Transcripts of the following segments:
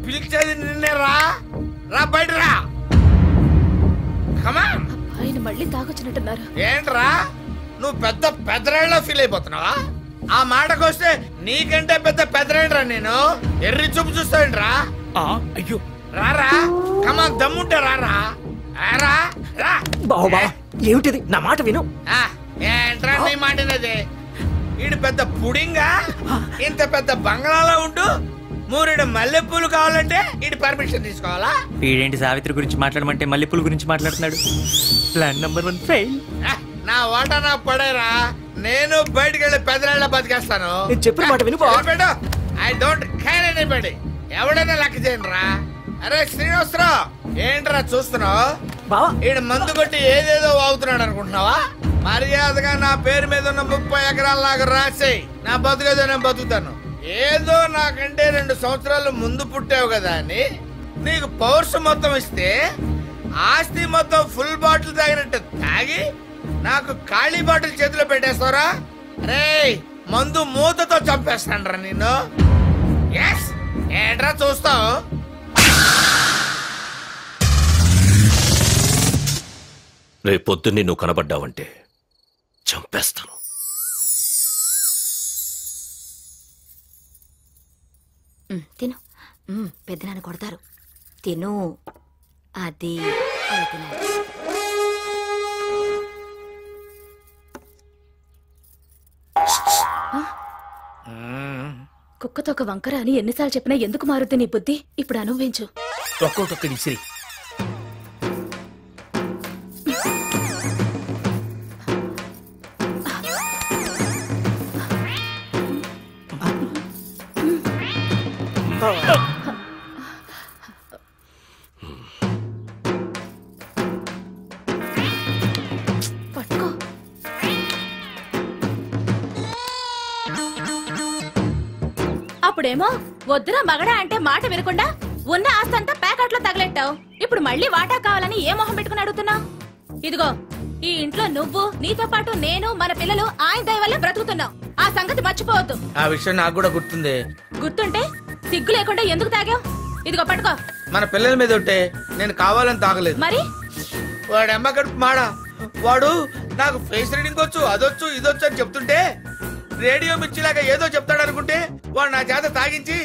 పిలిచేది నిన్నే రా, రా బయట రా. ఆయన మళ్ళీ తాగొచ్చినట్టున్నారు. ఏంట్రా నువ్వు పెద్ద పెద్దరాళ్ళ ఫీల్ అయిపోతున్నావా? ఆ మాటకొస్తే నీకంటే పెద్ద పెద్దరాయిరా నేను. ఎర్రి చూపు చూస్తావేంట్రా? అయ్యో రారా, కమా దమ్ముంటే రారా. రా బావా, ఏమిటిది? నా మాట విను. ఏంట్రా నీ మాటినది? ఈడు పెద్ద పుడింగా ఇంత పెద్ద బంగ్లాలో ఉంటూ మూరెడు మల్లెపూలు కావాలంటే ఈడు పర్మిషన్ తీసుకోవాలా? వీడేంటి సావిత్రి గురించి మాట్లాడమంటే మల్లెపూల గురించి మాట్లాడుతున్నాడు. Plan number 1 fail. నా వాటా నా పడేరా. నేను బయటికి వెళ్ళి పెద్దరాళ్ళ బతికేస్తాను. చెప్పిన మాట విను. I don't care anybody. ఎవడైనా లెక్క చేయండి రా. అరే శ్రీనివాసరావు, ఏంట్రా చూస్తున్నావు? ఈడు మందు కొట్టి ఏదేదో వాగుతున్నాడు అనుకుంటున్నావా? మర్యాదగా నా పేరు మీద ఉన్న 30 ఎకరాల నాకు రాసేయి. నా బతుకేదో నేను బతుకుతాను. ఏదో నాకంటే 2 సంవత్సరాలు ముందు పుట్టావు కదా అని నీకు పౌరుషం మొత్తం ఇస్తే ఆస్తి మొత్తం ఫుల్ బాటిల్ తాగినట్టు తాగి నాకు ఖాళీ బాటిల్ చేతిలో పెట్టేస్తారా? రే మందు మూతతో చంపేస్తానరా నిన్ను. ఎస్ ఏంట్రా చూస్తావు? రేపు పొద్దున్నే నువ్వు కనబడ్డావంటే చంపేస్తాను. తిను. పెద్దనాన్న కొడతారు. తిను. అది కుక్కతో ఒక వంకర అని ఎన్నిసార్లు చెప్పినా ఎందుకు మారుద్ది నీ బుద్ధి? ఇప్పుడు అనుభవించు. ఒక్కొక్కటి ఇసిరి. పట్టుకో. అప్పుడేమో వద్దురా మగడా అంటే మాట వినకుండా ఉన్న ఆస్తంతా ప్యాకెట్లో తగలెట్టావు. ఇప్పుడు మళ్ళీ వాటా కావాలని ఏ మొహం పెట్టుకుని అడుగుతున్నావు? ఇదిగో ఈ ఇంట్లో నువ్వు, నీతో పాటు నేను, మన పిల్లలు ఆయన దయ వల్ల బ్రతుకుతున్నావు. ఆ సంగతి మర్చిపోవద్దు. ఆ విషయం నాకు కూడా గుర్తుంది. గుర్తుంటే సిగ్గు లేకుండా ఎందుకు తాగావు? ఇదిగో పట్టుకో. మన పిల్లల మీద ఉంటే నేను కావాలని తాగలేదు. మరి వాడు అమ్మ కడుపు మాడా. వాడు నాకు ఫేస్ రీడింగ్ వచ్చు, అదొచ్చు, ఇదొచ్చు అని చెప్తుంటే రేడియో మిర్చిలాగా ఏదో చెప్తాడు అనుకుంటే వాడు నా చేత తాగించి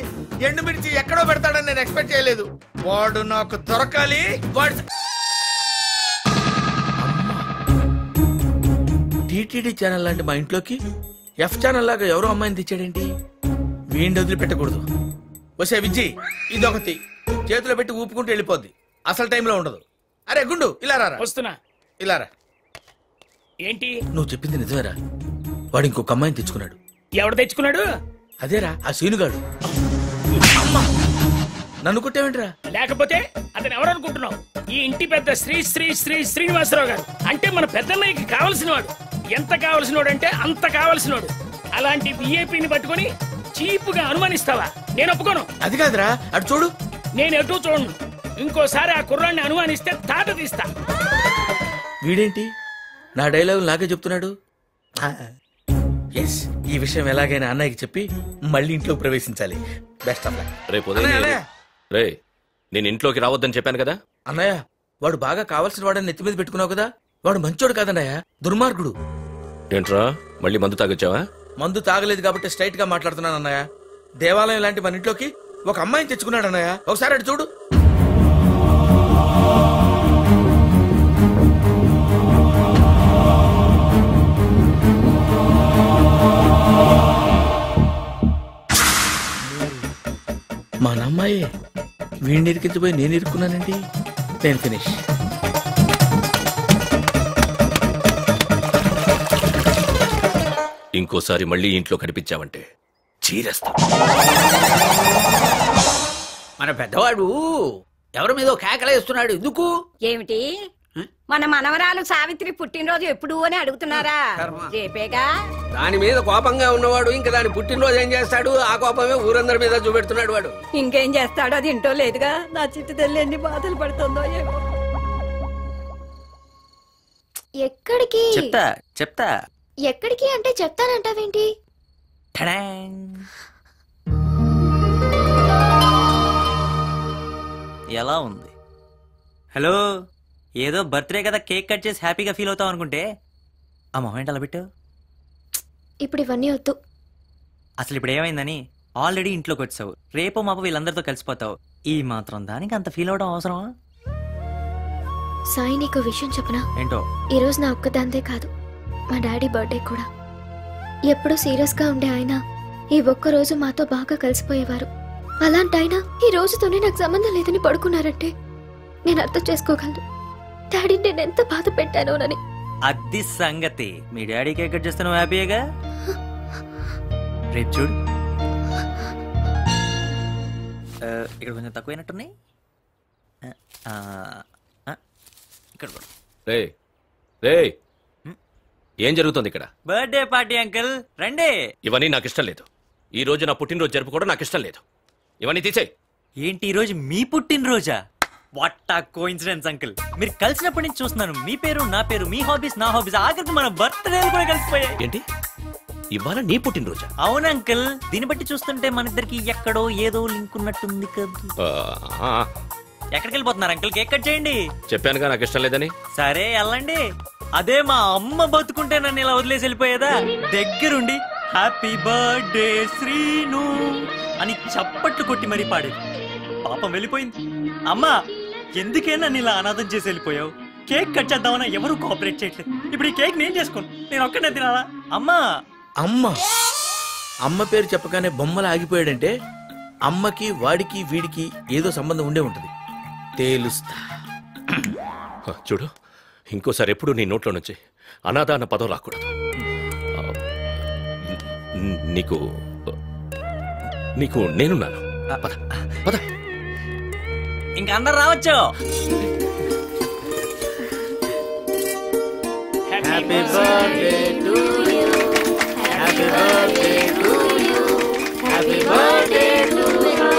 ఎండు మిర్చి ఎక్కడో పెడతాడని నేను ఎక్స్పెక్ట్ చేయలేదు. వాడు నాకు దొరకాలి. వాడు టీటీడీ ఛానల్ లాంటి మా ఇంట్లోకి ఎఫ్ ఛానల్ లాగా ఎవరో అమ్మాయిని తెచ్చాడేంటి? వీడిని వదిలిపెట్టకూడదు. వసే విజ్జి, ఇదొకటి చేతిలో పెట్టి ఊపుకుంటూ వెళ్ళిపోద్ది. అసలు టైంలో ఉండదు. అరే గుండు, ఇలా రారా. వస్తున్నా. ఇలా రా. ఏంటి నువ్వు చెప్పింది నిజమేరా? వాడు ఇంకొక అమ్మాయిని తెచ్చుకున్నాడు. ఎవడు తెచ్చుకున్నాడు? అదేరా ఆ సీనుగాడు. నన్ను కొట్టేవేంట్రా? లేకపోతే అతను ఎవరు అనుకుంటున్నావు? ఈ ఇంటి పెద్ద శ్రీ శ్రీ శ్రీ శ్రీనివాసరావు గారు. అంటే మన పెద్దన్నయ్యకి కావలసిన వాడు. ఎంత కావలసిన వాడు అంటే అంత కావలసిన వాడు. అలాంటి విఐపిని పట్టుకుని చీపుగా అనుమానిస్తావా? నేను ఒప్పుకోను. అది కాదురా, అటు చూడు. నేను ఎటు చూడను. ఇంకోసారి ఆ కుర్రాన్ని అనుమానిస్తే తాట తీస్తా. వీడేంటి నా డైలాగు నాకే చెప్తున్నాడు? ఎస్, ఈ విషయం ఎలాగైనా అన్నయ్యకి చెప్పి మళ్ళీ ఇంట్లో ప్రవేశించాలి. Best of luck. రేపు రే నేను ఇంట్లోకి రావద్దని చెప్పాను కదా అన్నయ్య. వాడు బాగా కావాల్సిన వాడని నెత్తి మీద పెట్టుకున్నావు కదా. వాడు మంచోడు కాదన్నయ్య, దుర్మార్గుడు. ఏంట్రా మళ్ళీ మందు తాగొచ్చావా? మందు తాగలేదు కాబట్టి స్ట్రైట్ గా మాట్లాడుతున్నాను అన్నయ్య. దేవాలయం లాంటి మన ఇంట్లోకి ఒక అమ్మాయిని తెచ్చుకున్నాడు అన్నయ్య. ఒకసారి అటు చూడు. మా అమ్మాయి వీడిని ఇరికించిపోయి నేను ఇరుక్కున్నానండి. నేను ఫినిష్. ఇంకోసారి మళ్ళీ ఇంట్లో కనిపించావంటే చీరేస్తా. మన పెద్దవాడు ఎవరి మీద కేకలేస్తున్నాడు. ఎందుకు? ఏమిటి మన మనవరాలు సావిత్రి పుట్టినరోజు ఎప్పుడు అని అడుగుతున్నారా? రేపేగా. దాని మీద కోపంగా ఉన్నవాడు ఇంకా దాని పుట్టినరోజు ఏం చేస్తాడు? ఆ కోపమే ఊరందరి మీద చూపెడుతున్నాడు వాడు. ఇంకేం చేస్తాడో అది ఇంటో లేదుగా. నా చిట్టు తల్లి ఎన్ని బాధలు పడుతుందో ఏమో. ఎక్కడికి? చెప్తా చెప్తా. ఎక్కడికి అంటే చెప్తానంటావేంటి? ఎలా ఉంది? హలో, ఏదో బర్త్డే కదా కేక్ కట్ చేసి హ్యాపీగా ఫీల్ అవుతావు అనుకుంటే ఆ మొహం ఏంటి అలా పెట్టావు? ఇప్పుడు ఇవన్నీ వద్దు. అసలు ఇప్పుడు ఏమైందని? ఆల్రెడీ ఇంట్లోకి వచ్చావు, రేపో మాపో వీళ్ళందరితో కలిసిపోతావు. ఈ మాత్రం దానికి అంత ఫీల్ అవడం అవసరమా? సాయి, నీకు విషయం చెప్పనా? ఏంటో? ఈ రోజు నా ఒక్కదాంతే కాదు, మా డాడీ బర్త్డే కూడా. ఎప్పుడూ సీరియస్ గా ఉండే ఆయన ఈ ఒక్క రోజు మాతో బాగా కలిసిపోయేవారు. అలాంటి ఆయన ఈ రోజుతోనే నాకు సంబంధం లేదని పడుకున్నారంటే నేను అర్థం చేసుకోగలను డాడీ నేను ఎంత బాధ పెట్టానోనని. అది సంగతి. మీ డాడీ కేక్ కట్ చేస్తే నువ్వు హ్యాపీగా? రేపు చూడు, ఇక్కడ కొంచెం తక్కువైనట్టున్నాయి. ఇక్కడ కూడా. రేయ్ రేయ్, ఏం జరుగుతుంది ఇక్కడ? బర్త్డే పార్టీ అంకుల్, రండి. ఇవన్నీ నాకు ఇష్టం లేదు. ఈ రోజు నా పుట్టినరోజు జరుపుకోవడం నాకు ఇష్టం లేదు. ఇవన్నీ తీసేయ్. ఏంటి ఈ రోజు మీ పుట్టినరోజా? వాట్ ఆ కోఇన్సిడెన్స్ అంకుల్. మీరు కలిసినప్పటి నుంచి చూస్తున్నాను, మీ పేరు నా పేరు, మీ హాబీస్ నా హాబీస్, ఆఖరికి మన బర్త్డేలు కూడా కలిసిపోయాయి. ఏంటి ఇవాళ నీ పుట్టినరోజా? అవును అంకుల్, దీన్ని బట్టి చూస్తుంటే మన ఇద్దరికి ఎక్కడో ఏదో లింక్ ఉన్నట్టుంది కదా. ఎక్కడికి వెళ్ళిపోతున్నారు అంకుల్? కేక్ కట్ చేయండి. చెప్పానుగా నాకు ఇష్టం లేదని. సరే వెళ్ళండి. అదే మా అమ్మ బతుకుంటే నన్ను ఇలా వదిలేసి వెళ్ళిపోయేదా? దగ్గరుండి హ్యాపీ బర్త్డే శ్రీను అని చప్పట్లు కొట్టి మరీ పాడేది. పాపం వెళ్ళిపోయింది. అమ్మా, ఎందుకే నన్ను ఇలా అనాథం చేసి వెళ్ళిపోయావు? కేక్ కట్ చేద్దామన్నా ఎవరు కోఆపరేట్ చేయట్లేదు. ఇప్పుడు ఈ కేక్ నేను చేసుకోను, నేను ఒక్కనే తినాలా? అమ్మా అమ్మ అమ్మ పేరు చెప్పగానే బొమ్మలు ఆగిపోయాడంటే అమ్మకి వాడికి వీడికి ఏదో సంబంధం ఉండే ఉంటది. తేలుస్తా. చూడు, ఇంకోసారి ఎప్పుడు నీ నోట్లో నుంచి అనాథ అన్న పదం రాకూడదు. నీకు నీకు నేనున్నాను. పద పద. ఇంకా అందరు రావచ్చు. Happy birthday to you, happy birthday to you, happy birthday to you,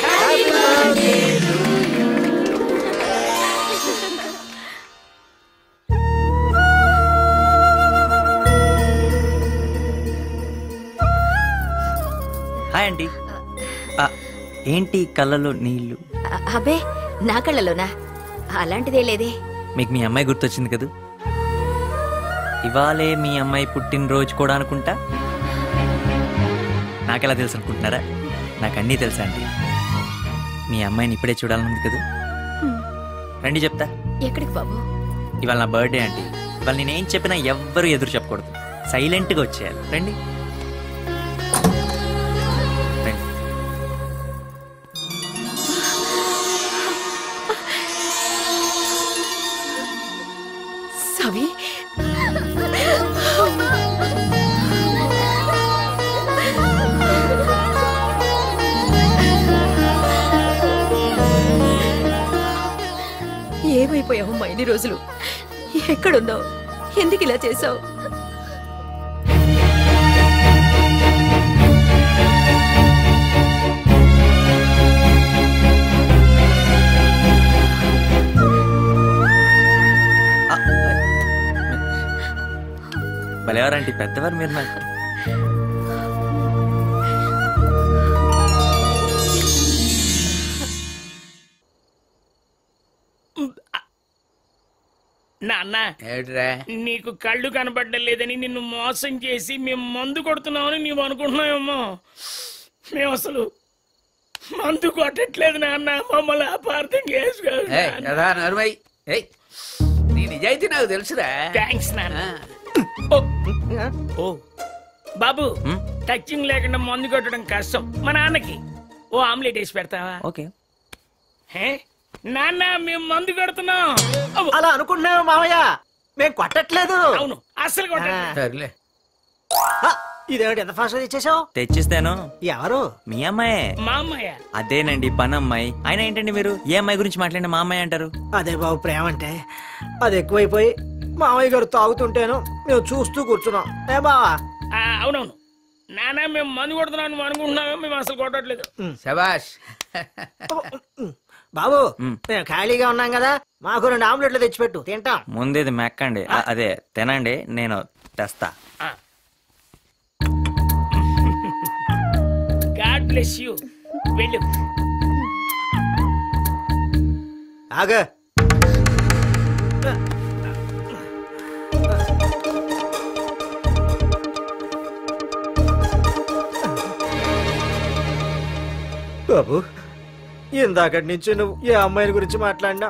happy birthday to you. Hi aunty. ఏంటి కళ్ళలో నీళ్లు? అబ్బే, నా కళ్ళలోనా? అలాంటిదే లేదే. మీకు మీ అమ్మాయి గుర్తొచ్చింది కదూ? ఇవాళే మీ అమ్మాయి పుట్టినరోజు కూడా అనుకుంటా. నాకెలా తెలుసు అనుకుంటున్నారా? నాకు అన్నీ తెలుసా అండి. మీ అమ్మాయిని ఇప్పుడే చూడాలనుంది కదూ. రండి చెప్తా. ఎక్కడికి బాబు? ఇవాళ నా బర్త్డే అండి. ఇవాళ నేనేం చెప్పినా ఎవ్వరూ ఎదురు చెప్పకూడదు, సైలెంట్గా వచ్చేయాలి. రండి. సవి, ఏమైపోయావమ్మా ఇన్ని రోజులు? ఎక్కడున్నావు? ఎందుకు ఇలా చేసావు? భలేవారంటే పెద్దవారు మీరు నాకు. నాన్న, నీకు కళ్ళు కనబడ్డం లేదని నిన్ను మోసం చేసి మేము మందు కొడుతున్నామని నీవు అనుకుంటున్నావేమో. మేము అసలు మందు కొట్టట్లేదు నాన్న, మమ్మల్ని అపార్థం చేసుకో. నీ నిజాయితీ నాకు తెలుసురా. థ్యాంక్స్ నాన్న. ఓ బాబు, టచింగ్ లేకుండా మందు కొట్టడం కష్టం. మా నాన్నకి ఓ ఆమ్లెట్ వేసి పెడతావా? ఓకే. నాన్న, మేము మందు కొడుతున్నాం. అలా అనుకుంటున్నావు మామయ్య, మేము కొట్టట్లేదు. అవును, అసలు కొట్టట్లేదు. ఇదేమిటి ఎంత ఫాస్ట్ ఇచ్చేసావు? తెచ్చిస్తాను. ఎవరు? మీ అమ్మాయే. మా అమ్మాయ? అదేనండి, పని అమ్మాయి. ఆయన ఏంటండి మీరు ఏ అమ్మాయి గురించి మాట్లాడిన మా అమ్మాయి అంటారు? అదే బాబు, ప్రేమ అంటే అది ఎక్కువైపోయి మామయ్య గారు తాగుతుంటేను మేము చూస్తూ కూర్చున్నాం. ఏ బావా? అవునవును నాన్న, మేము మందు కొడుతున్నాం అనుకుంటున్నాము, మేము అసలు కొట్టట్లేదు. శబాష్. బాబు మేము ఖాళీగా ఉన్నాం కదా, మాకు 2 ఆమ్లెట్లు తెచ్చిపెట్టు, తింటాం. ముందేది మెక్కండి, అదే తినండి, నేను తెస్తా. God bless you. వెళ్ళు. ఆగ బాబు, ఇందాకటి నుంచి నువ్వు ఏ అమ్మాయిని గురించి మాట్లాడినా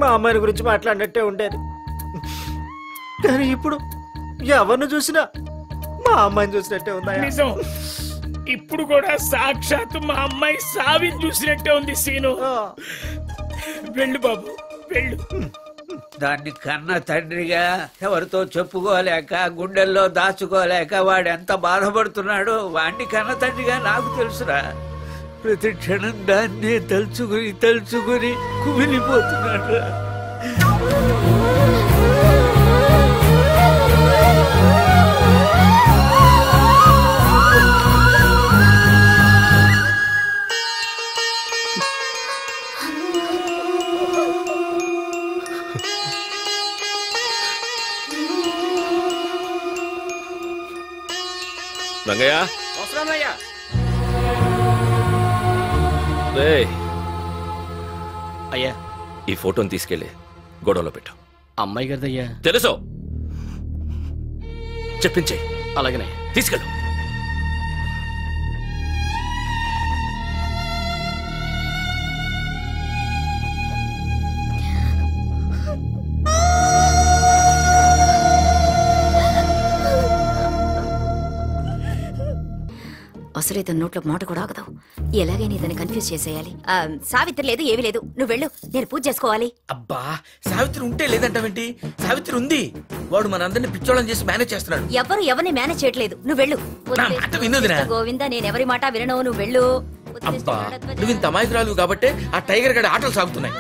మా అమ్మాయిని గురించి మాట్లాడినట్టే ఉండేది, కానీ ఇప్పుడు ఎవరిని చూసినా మా అమ్మాయిని చూసినట్టే ఉందా? నిజం, ఇప్పుడు కూడా సాక్షాత్తు మా అమ్మాయి సావిని చూసినట్టే ఉంది సీను. వెళ్ళు బాబు, వెళ్ళు. దాన్ని కన్న తండ్రిగా ఎవరితో చెప్పుకోలేక గుండెల్లో దాచుకోలేక వాడు ఎంత బాధపడుతున్నాడో వాడిని కన్న తండ్రిగా నాకు తెలుసురా. ప్రతి క్షణం దాన్నే తలుచుకుని తలుచుకుని కుమిలిపోతున్నాడు. రంగయ్య, అవసరమయ్యా. అయ్యా, ఈ ఫోటోని తీసుకెళ్ళి గొడవలో పెట్టు. అమ్మాయి గారిదయ్యా. తెలుసు, చెప్పించే. అలాగనే తీసుకెళ్ళు. అసలు ఇతని నోట్లో మాట కూడా ఆగదు. ఎలాగైనా ఇతన్ని కన్ఫ్యూజ్ చేసేయాలి. సావిత్రి లేదు, ఏమీ లేదు, నువ్వు వెళ్ళు, నేను పూజ చేసుకోవాలి. అబ్బా, సావిత్రి ఉంటే లేదంటావేంటి? సావిత్రి ఉంది. వాడు మనందరిని పిచ్చోళం చేసి మేనేజ్ చేస్తున్నాడు. ఎవరిని మేనేజ్ చేయట్లేదు, నువ్వు వెళ్ళు. గోవింద, నేను ఎవరి మాట వినను, నువ్వు వెళ్ళు. అబ్బా, నువ్వు ఇంత అమాయకురాలు కాబట్టి ఆ టైగర్ గడి ఆటలు సాగుతున్నాయి.